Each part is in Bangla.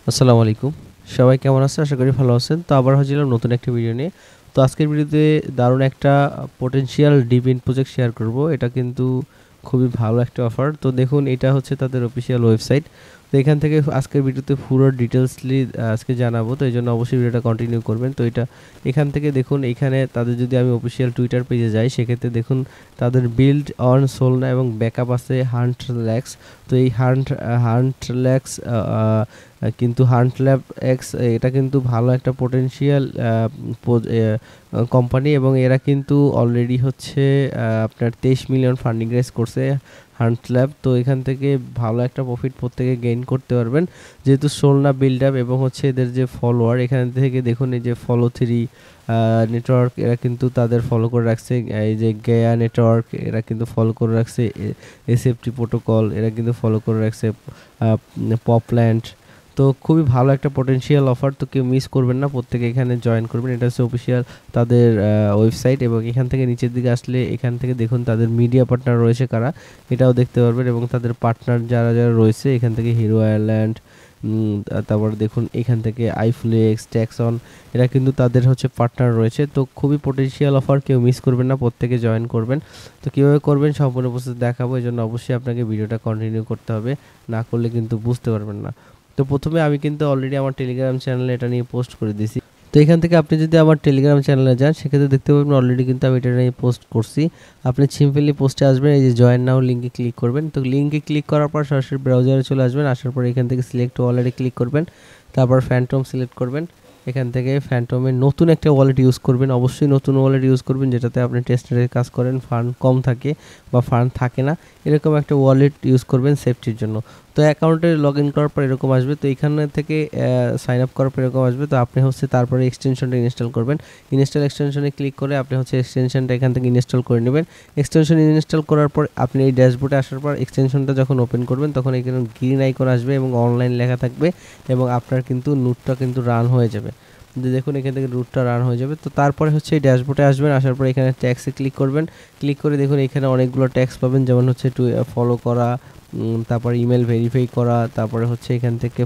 আসসালামু আলাইকুম। সবাই কেমন আছেন? আশা করি ভালো আছেন। তো আবার হাজির হলাম নতুন একটা ভিডিও নিয়ে। তো আজকের ভিডিওতে দারুণ একটা পটেনশিয়াল ডিভিডেন্ড প্রজেক্ট শেয়ার করব। এটা কিন্তু খুবই ভালো একটা অফার। তো দেখুন এটা হচ্ছে তাদের অফিসিয়াল ওয়েবসাইট। তো এখান থেকে আজকের ভিডিওতে পুরো ডিটেইলসলি আজকে জানাবো। তো এইজন্য অবশ্যই ভিডিওটা কন্টিনিউ করবেন। তো এটা এখান থেকে দেখুন এখানে তাদের যদি আমি অফিসিয়াল টুইটার পেজে যাই সেক্ষেত্রে দেখুন তাদের বিল্ড অন সোলনা এবং ব্যাকআপ আছে হান্ট ল্যাক্স। তো এই হান্ট ল্যাক্স কিন্তু হান্ট ল্যাব এক্স এটা কিন্তু ভালো একটা পোটেনশিয়াল কোম্পানি এবং এরা কিন্তু অলরেডি হচ্ছে আপনার 23 মিলিয়ন ফান্ডিং রেজ করছে হান্ট ল্যাব। তো এখান থেকে ভালো একটা প্রফিট প্রত্যেকে গেইন করতে পারবেন যেহেতু সোলনা বিল্ড আপ এবং হচ্ছে এদের যে ফলোয়ার এখান থেকে দেখুন এই যে ফলো থ্রি নেটওয়ার্ক এরা কিন্তু তাদের ফলো করে রাখছে, এই যে গেয়া নেটওয়ার্ক এরা কিন্তু ফলো করে রাখছে, এসএফটি প্রোটোকল এরা কিন্তু ফলো করে রাখছে, পপল্যান্ড। তো খুবই ভালো একটা পটেনশিয়াল অফার, তো কেউ মিস করবেন না, প্রত্যেকে এখানে জয়েন করবেন। এটা হচ্ছে অফিসিয়াল তাদের ওয়েবসাইট এবং এখান থেকে নিচের দিকে আসলে এখান থেকে দেখুন তাদের মিডিয়া পার্টনার রয়েছে কারা এটাও দেখতে পারবেন এবং তাদের পার্টনার যারা যারা রয়েছে এখান থেকে হিরো আয়ারল্যান্ড, তারপর দেখুন এখান থেকে আইফ্লেক্স ট্যাক্সন এরা কিন্তু তাদের হচ্ছে পার্টনার রয়েছে। তো খুবই পটেনশিয়াল অফার, কেউ মিস করবেন না, প্রত্যেকে জয়েন করবেন। তো কীভাবে করবেন সম্পূর্ণ প্রসেস দেখাবো, এই জন্য অবশ্যই আপনাকে ভিডিওটা কন্টিনিউ করতে হবে, না করলে কিন্তু বুঝতে পারবেন না। তো প্রথমে আমি কিন্তু অলরেডি আমার টেলিগ্রাম চ্যানেলে এটা নিয়ে পোস্ট করে দিয়েছি। তো এখান থেকে আপনি যদি আমার টেলিগ্রাম চ্যানেলে যান সেক্ষেত্রে দেখতে পাবেন অলরেডি কিন্তু আমি এটা নিয়ে পোস্ট করছি। আপনি সিম্পলি পোস্টে আসবেন, এই যে জয়েন নাও লিঙ্কে ক্লিক করবেন। তো লিঙ্কে ক্লিক করার পর সরাসরি ব্রাউজারে চলে আসবেন, আসার পর এখান থেকে সিলেক্ট ওয়ালেটে ক্লিক করবেন, তারপর ফ্যান্টম সিলেক্ট করবেন। এখান থেকে ফ্যান্টমের নতুন একটা ওয়ালেট ইউজ করবেন, অবশ্যই নতুন ওয়ালেট ইউজ করবেন যেটাতে আপনি টেস্টের কাজ করেন, ফান্ড কম থাকে বা ফান্ড থাকে না, এরকম একটা ওয়ালেট ইউজ করবেন সেফটির জন্য। তো অ্যাকাউন্টে লগ ইন করার পর এরকম আসবে, তো এখানে থেকে সাইন আপ করার পর এরকম আসবে। তো আপনি হচ্ছে তারপরে এক্সটেনশনটা ইনস্টল করবেন, ইনস্টল এক্সটেনশনে ক্লিক করে আপনি হচ্ছে এক্সটেনশনটা এখান থেকে ইনস্টল করে নেবেন। এক্সটেনশন ইনস্টল করার পর আপনি এই ড্যাশবোর্ডে আসার পর এক্সটেনশনটা যখন ওপেন করবেন তখন এখানে গ্রিন আইকন আসবে এবং অনলাইন লেখা থাকবে এবং আপনার কিন্তু নোটটা কিন্তু রান হয়ে যাবে। দেখুন এখান থেকে রুটটা রান হয়ে যাবে। তো তারপরে হচ্ছে এই ড্যাশবোর্ডে আসবেন, আসার পর এখানে ট্যাক্সে ক্লিক করবেন, ক্লিক করে দেখুন এখানে অনেকগুলো ট্যাক্স পাবেন, যেমন হচ্ছে ফলো করা, তারপর ইমেল ভেরিফাই করা, তারপরে হচ্ছে এখান থেকে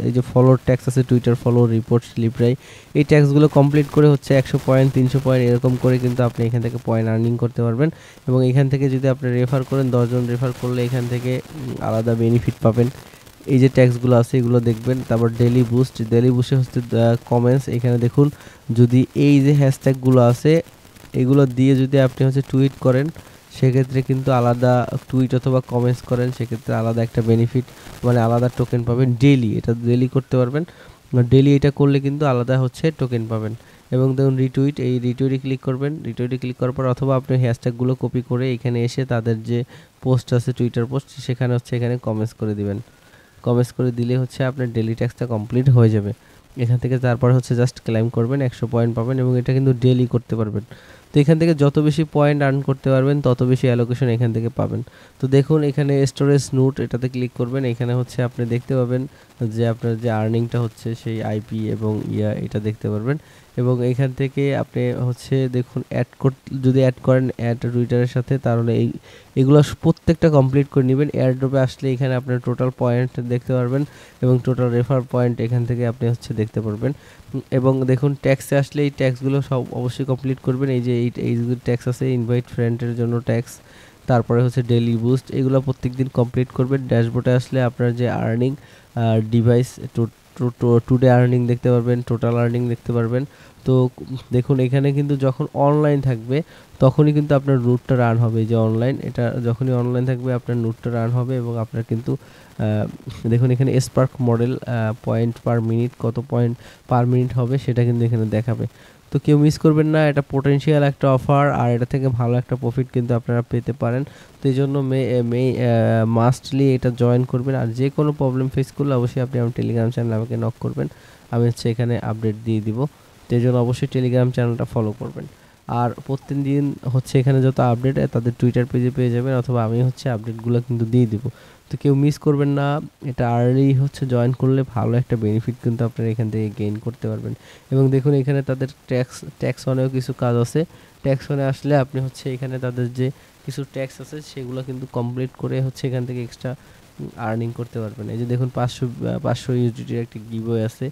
এই যে ফলোর ট্যাক্স আছে, টুইটার ফলো, রিপোর্ট, রিপ্লাই, এই ট্যাক্সগুলো কমপ্লিট করে হচ্ছে 100 পয়েন্ট 300 পয়েন্ট এরকম করে কিন্তু আপনি এখান থেকে পয়েন্ট আর্নিং করতে পারবেন। এবং এখান থেকে যদি আপনি রেফার করেন 10 জন রেফার করলে এখান থেকে আলাদা বেনিফিট পাবেন। এই যে ট্যাক্সগুলো আছে এগুলো দেখবেন। তারপর ডেলি বুস্টে হচ্ছে কমেন্টস, এখানে দেখুন যদি এই যে হ্যাশট্যাগুলো আছে এগুলো দিয়ে যদি আপনি হচ্ছে টুইট করেন সেক্ষেত্রে কিন্তু আলাদা, টুইট অথবা কমেন্টস করেন সেক্ষেত্রে আলাদা একটা বেনিফিট, মানে আলাদা টোকেন পাবেন ডেইলি, এটা ডেইলি করতে পারবেন। ডেইলি এটা করলে কিন্তু আলাদা হচ্ছে টোকেন পাবেন। এবং দেখুন রিটুইট, এই রিটুইটে ক্লিক করবেন, রিটুইটে ক্লিক করার পর অথবা আপনি হ্যাশট্যাগুলো কপি করে এখানে এসে তাদের যে পোস্ট আছে টুইটার পোস্ট সেখানে হচ্ছে এখানে কমেন্টস করে দিবেন। কমেন্টস করে দিলে হচ্ছে আপনার ডেলি ট্যাক্সটা কমপ্লিট হয়ে যাবে। এখান থেকে তারপর হচ্ছে জাস্ট ক্লাইম করবেন, 100 পয়েন্ট পাবেন এবং এটা কিন্তু ডেলি করতে পারবেন। তো এখান থেকে যত বেশি পয়েন্ট আর্ন করতে পারবেন তত বেশি অ্যালোকেশন এখান থেকে পাবেন। তো দেখুন এখানে স্টোরেজ নোট এটাতে ক্লিক করবেন, এখানে হচ্ছে আপনি দেখতে পাবেন যে আপনার যে আর্নিংটা হচ্ছে সেই আইপি এবং এটা দেখতে পারবেন। এবং এখান থেকে আপনি হচ্ছে দেখুন যদি অ্যাড করেন অ্যাড টুইটারের সাথে, তাহলে এগুলো প্রত্যেকটা কমপ্লিট করে নেবেন। এয়ারড্রপে আসলে এখানে আপনার টোটাল পয়েন্ট দেখতে পারবেন এবং টোটাল রেফার পয়েন্ট এখান থেকে আপনি হচ্ছে দেখতে পারবেন। এবং দেখুন ট্যাক্সে আসলে এই ট্যাক্সগুলো সব অবশ্যই কমপ্লিট করবেন। এই যে এইগুলো ট্যাক্স আছে, ইনভাইট ফ্রেন্ডের জন্য ট্যাক্স, তারপরে হচ্ছে ডেলি বুস্ট, এগুলো প্রত্যেকদিন কমপ্লিট করবেন। ড্যাশবোর্ডে আসলে আপনার যে আর্নিং ডিভাইস টুডে আর্নিং দেখতে পারবেন, টোটাল আর্নিং দেখতে পারবেন। তো দেখুন এখানে কিন্তু যখন অনলাইন থাকবে তখনই কিন্তু আপনার নোটটা রান হবে, এই যে অনলাইন, এটা যখনই অনলাইন থাকবে আপনার নোটটা রান হবে এবং আপনার কিন্তু দেখুন এখানে spark model point per minute, কত পয়েন্ট পার মিনিট হবে সেটা কিন্তু এখানে দেখাবে। তো কেউ মিস করবেন না, এটা পোটেনশিয়াল একটা অফার আর এটা থেকে ভালো একটা প্রফিট কিন্তু আপনারা পেতে পারেন। তো এই জন্য মাস্টলি এটা জয়েন করবেন। আর যে কোনো প্রবলেম ফেস করলে অবশ্যই আপনি আমার টেলিগ্রাম চ্যানেল আমাকে নক করবেন, আমি হচ্ছে এখানে আপডেট দিয়ে দিব। তো এই জন্য অবশ্যই টেলিগ্রাম চ্যানেলটা ফলো করবেন। আর প্রতিদিন হচ্ছে এখানে যত আপডেট তাদের টুইটার পেজে পেয়ে যাবেন অথবা আমি হচ্ছে আপডেটগুলো কিন্তু দিয়ে দিব। তো কেউ মিস করবেন না, এটা আর্লি হচ্ছে জয়েন করলে ভালো একটা বেনিফিট কিন্তু আপনারা এখান থেকে গেইন করতে পারবেন। এবং দেখুন এখানে তাদের ট্যাক্স অনেও কিছু কাজ আছে, ট্যাক্স অনে আসলে আপনি হচ্ছে এখানে তাদের যে কিছু ট্যাক্স আছে সেগুলো কিন্তু কমপ্লিট করে হচ্ছে এখান থেকে এক্সট্রা আর্নিং করতে পারবেন। এই যে দেখুন 500 ইউজিটির একটা গিভওয়ে আছে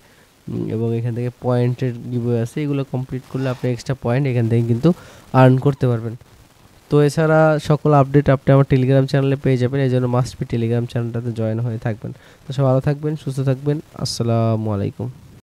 এবং এখান থেকে পয়েন্টের গিভওয়ে আছে। এগুলো কমপ্লিট করলে আপনি এক্সট্রা পয়েন্ট এখান থেকে কিন্তু আর্ন করতে পারবেন। তো এছাড়া সকল আপডেট আপনি আমার টেলিগ্রাম চ্যানেলে পেয়ে যাবেন, এই জন্য মাস্ট বি টেলিগ্রাম চ্যানেলটাতে জয়েন হয়ে থাকবেন। তো সব ভালো থাকবেন, সুস্থ থাকবেন, আসসালামু আলাইকুম।